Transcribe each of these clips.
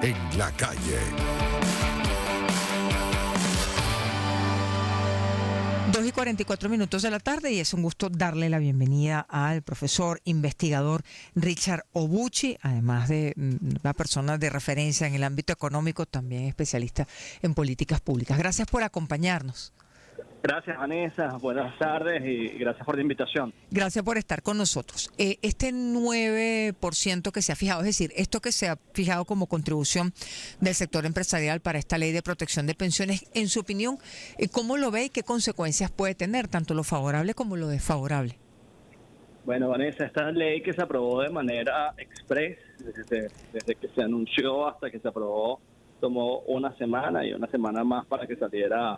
en la calle. 2:44 de la tarde, y es un gusto darle la bienvenida al profesor investigador Richard Obuchi, además de una persona de referencia en el ámbito económico, también especialista en políticas públicas. Gracias por acompañarnos. Gracias, Vanessa. Buenas tardes y gracias por la invitación. Gracias por estar con nosotros. Este 9% que se ha fijado, es decir, esto que se ha fijado como contribución del sector empresarial para esta ley de protección de pensiones, en su opinión, ¿cómo lo ve y qué consecuencias puede tener, tanto lo favorable como lo desfavorable? Bueno, Vanessa, esta ley que se aprobó de manera express, desde que se anunció hasta que se aprobó, tomó una semana y una semana más para que saliera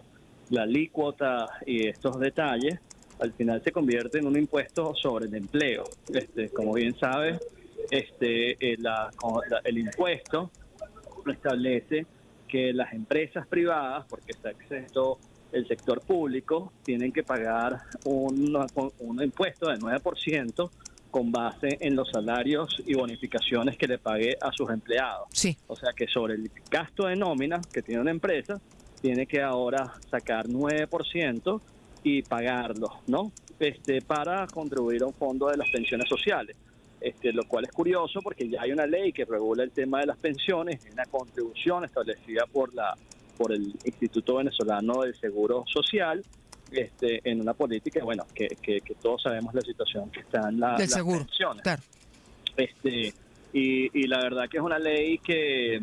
la alícuota y estos detalles. Al final se convierte en un impuesto sobre el empleo. Como bien sabes, el impuesto establece que las empresas privadas, porque está exento el sector público, tienen que pagar un impuesto del 9% con base en los salarios y bonificaciones que le pague a sus empleados. Sí. O sea que sobre el gasto de nómina que tiene una empresa, tiene que ahora sacar 9% y pagarlo, ¿no? Para contribuir a un fondo de las pensiones sociales. Lo cual es curioso porque ya hay una ley que regula el tema de las pensiones, una contribución establecida por el Instituto Venezolano del Seguro Social, en una política, bueno, que todos sabemos la situación que está en las pensiones. Claro. Y la verdad que es una ley que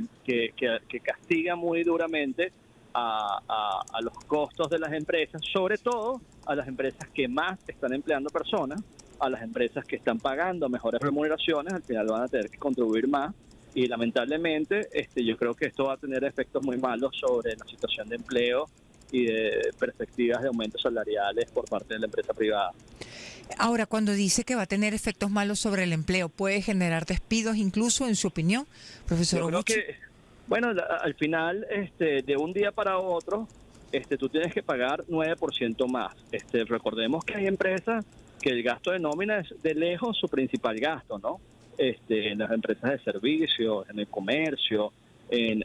castiga muy duramente a los costos de las empresas, sobre todo a las empresas que más están empleando personas, a las empresas que están pagando mejores remuneraciones. Al final van a tener que contribuir más y lamentablemente yo creo que esto va a tener efectos muy malos sobre la situación de empleo y de perspectivas de aumentos salariales por parte de la empresa privada. Ahora, cuando dice que va a tener efectos malos sobre el empleo, ¿puede generar despidos incluso, en su opinión, profesor Obuchi? Yo creo que, bueno, al final, de un día para otro, tú tienes que pagar 9% más. Recordemos que hay empresas que el gasto de nómina es de lejos su principal gasto, ¿no? En las empresas de servicios, en el comercio, en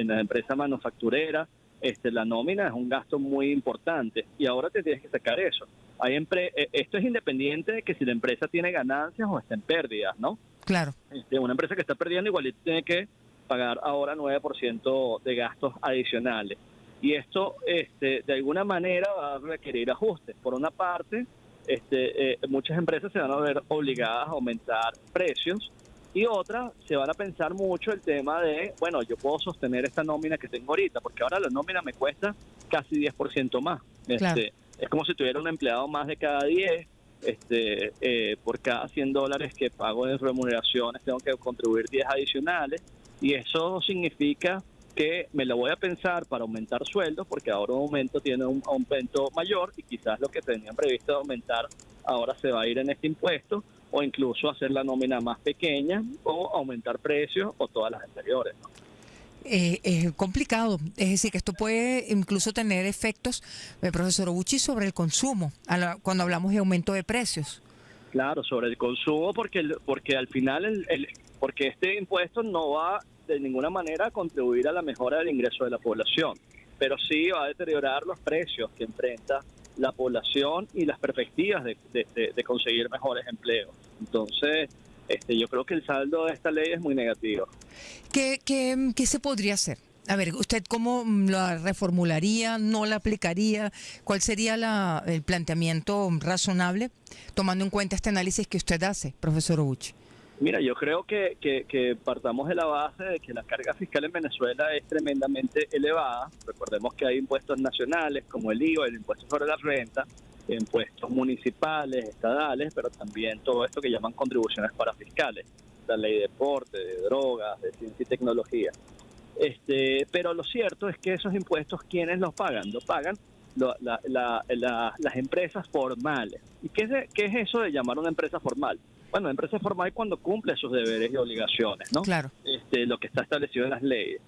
las empresas manufactureras, la nómina es un gasto muy importante y ahora te tienes que sacar eso. Esto es independiente de que si la empresa tiene ganancias o está en pérdidas, ¿no? Claro. Una empresa que está perdiendo igual tiene que pagar ahora 9% de gastos adicionales. Y esto, de alguna manera, va a requerir ajustes. Por una parte, muchas empresas se van a ver obligadas a aumentar precios y otras se van a pensar mucho el tema de, bueno, yo puedo sostener esta nómina que tengo ahorita, porque ahora la nómina me cuesta casi 10% más. Claro. Es como si tuviera un empleado más de cada 10. Por cada $100 que pago en remuneraciones tengo que contribuir 10 adicionales, y eso significa que me lo voy a pensar para aumentar sueldos, porque ahora un aumento tiene un aumento mayor y quizás lo que tenían previsto de aumentar ahora se va a ir en este impuesto, o incluso hacer la nómina más pequeña o aumentar precios o todas las anteriores, ¿no? Es complicado, es decir, que esto puede incluso tener efectos, profesor Obuchi, sobre el consumo, cuando hablamos de aumento de precios. Claro, sobre el consumo, porque al final porque este impuesto no va de ninguna manera a contribuir a la mejora del ingreso de la población, pero sí va a deteriorar los precios que enfrenta la población y las perspectivas de conseguir mejores empleos. Entonces, yo creo que el saldo de esta ley es muy negativo. ¿Qué se podría hacer? A ver, ¿usted cómo la reformularía? ¿No la aplicaría? ¿Cuál sería el planteamiento razonable, tomando en cuenta este análisis que usted hace, profesor Obuchi? Mira, yo creo que partamos de la base de que la carga fiscal en Venezuela es tremendamente elevada. Recordemos que hay impuestos nacionales como el IVA, el impuesto sobre la renta, impuestos municipales, estadales, pero también todo esto que llaman contribuciones parafiscales, la ley de deporte, de drogas, de ciencia y tecnología. Pero lo cierto es que esos impuestos, ¿quiénes los pagan? Los pagan las empresas formales. ¿Y qué es eso de llamar una empresa formal? Bueno, empresa formal es cuando cumple sus deberes y obligaciones, ¿no? Claro. Lo que está establecido en las leyes.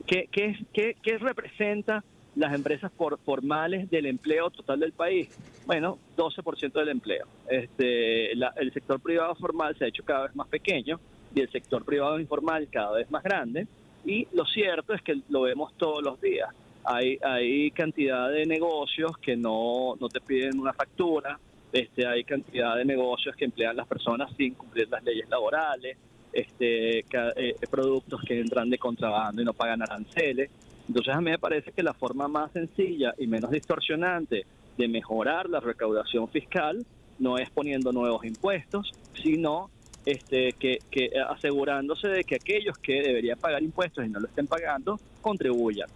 ¿Qué representa las empresas formales del empleo total del país? Bueno, 12% del empleo. El sector privado formal se ha hecho cada vez más pequeño y el sector privado informal cada vez más grande. Y lo cierto es que lo vemos todos los días. Hay cantidad de negocios que no te piden una factura, hay cantidad de negocios que emplean las personas sin cumplir las leyes laborales, productos que entran de contrabando y no pagan aranceles. Entonces a mí me parece que la forma más sencilla y menos distorsionante de mejorar la recaudación fiscal no es poniendo nuevos impuestos, sino que asegurándose de que aquellos que deberían pagar impuestos y no lo estén pagando, contribuyan.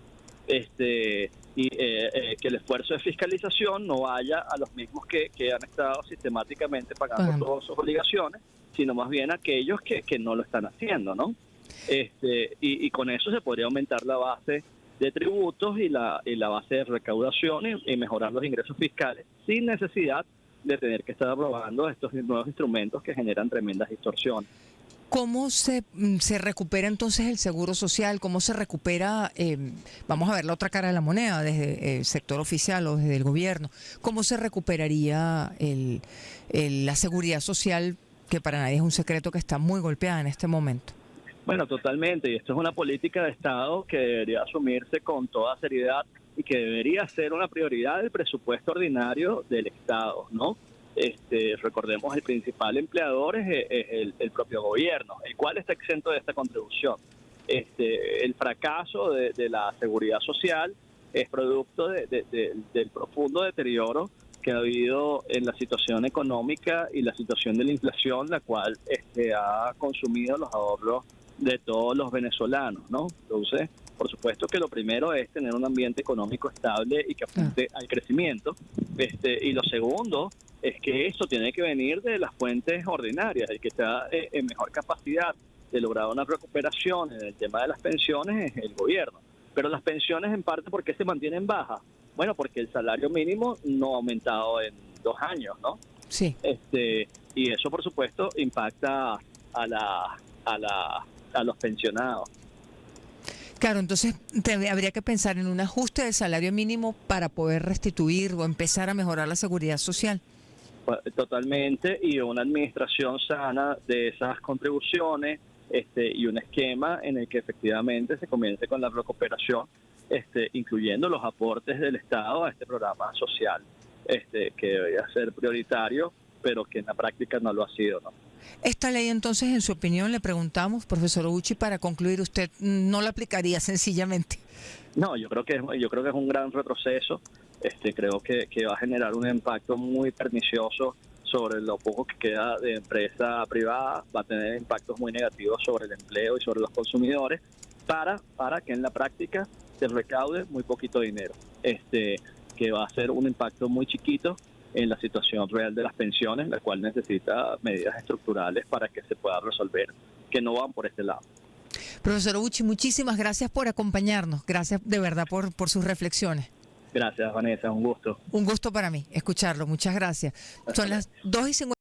Que el esfuerzo de fiscalización no vaya a los mismos que han estado sistemáticamente pagando todas sus obligaciones, sino más bien a aquellos que no lo están haciendo, ¿no? Y con eso se podría aumentar la base de tributos y la base de recaudación y mejorar los ingresos fiscales sin necesidad de tener que estar aprobando estos nuevos instrumentos que generan tremendas distorsiones. ¿Cómo se recupera entonces el seguro social? ¿Cómo se recupera, vamos a ver la otra cara de la moneda, desde el sector oficial o desde el gobierno? ¿Cómo se recuperaría la seguridad social, que para nadie es un secreto que está muy golpeada en este momento? Bueno, totalmente, y esto es una política de Estado que debería asumirse con toda seriedad y que debería ser una prioridad del presupuesto ordinario del Estado, ¿no? Recordemos, el principal empleador es el propio gobierno, el cual está exento de esta contribución. El fracaso de la seguridad social es producto del profundo deterioro que ha habido en la situación económica y la situación de la inflación, la cual ha consumido los ahorros de todos los venezolanos, ¿no? Entonces, por supuesto que lo primero es tener un ambiente económico estable y que apunte al crecimiento. Y lo segundo es que esto tiene que venir de las fuentes ordinarias. El que está en mejor capacidad de lograr una recuperación en el tema de las pensiones es el gobierno. Pero las pensiones, en parte, ¿por qué se mantienen bajas? Bueno, porque el salario mínimo no ha aumentado en 2 años, ¿no? Sí. Y eso, por supuesto, impacta a los pensionados. Claro, entonces habría que pensar en un ajuste del salario mínimo para poder restituir o empezar a mejorar la seguridad social. Totalmente, y una administración sana de esas contribuciones y un esquema en el que efectivamente se comience con la recuperación, incluyendo los aportes del Estado a este programa social, que debería ser prioritario, pero que en la práctica no lo ha sido, ¿no? Esta ley, entonces, en su opinión, le preguntamos, profesor Uchi, para concluir, ¿usted no la aplicaría sencillamente? No, yo creo que es un gran retroceso. Creo que va a generar un impacto muy pernicioso sobre lo poco que queda de empresa privada, va a tener impactos muy negativos sobre el empleo y sobre los consumidores, para que en la práctica se recaude muy poquito dinero, que va a ser un impacto muy chiquito en la situación real de las pensiones, la cual necesita medidas estructurales para que se pueda resolver, que no van por este lado. Profesor Uchi, muchísimas gracias por acompañarnos. Gracias de verdad por sus reflexiones. Gracias, Vanessa, un gusto. Un gusto para mí escucharlo. Muchas gracias. Son las 2:50.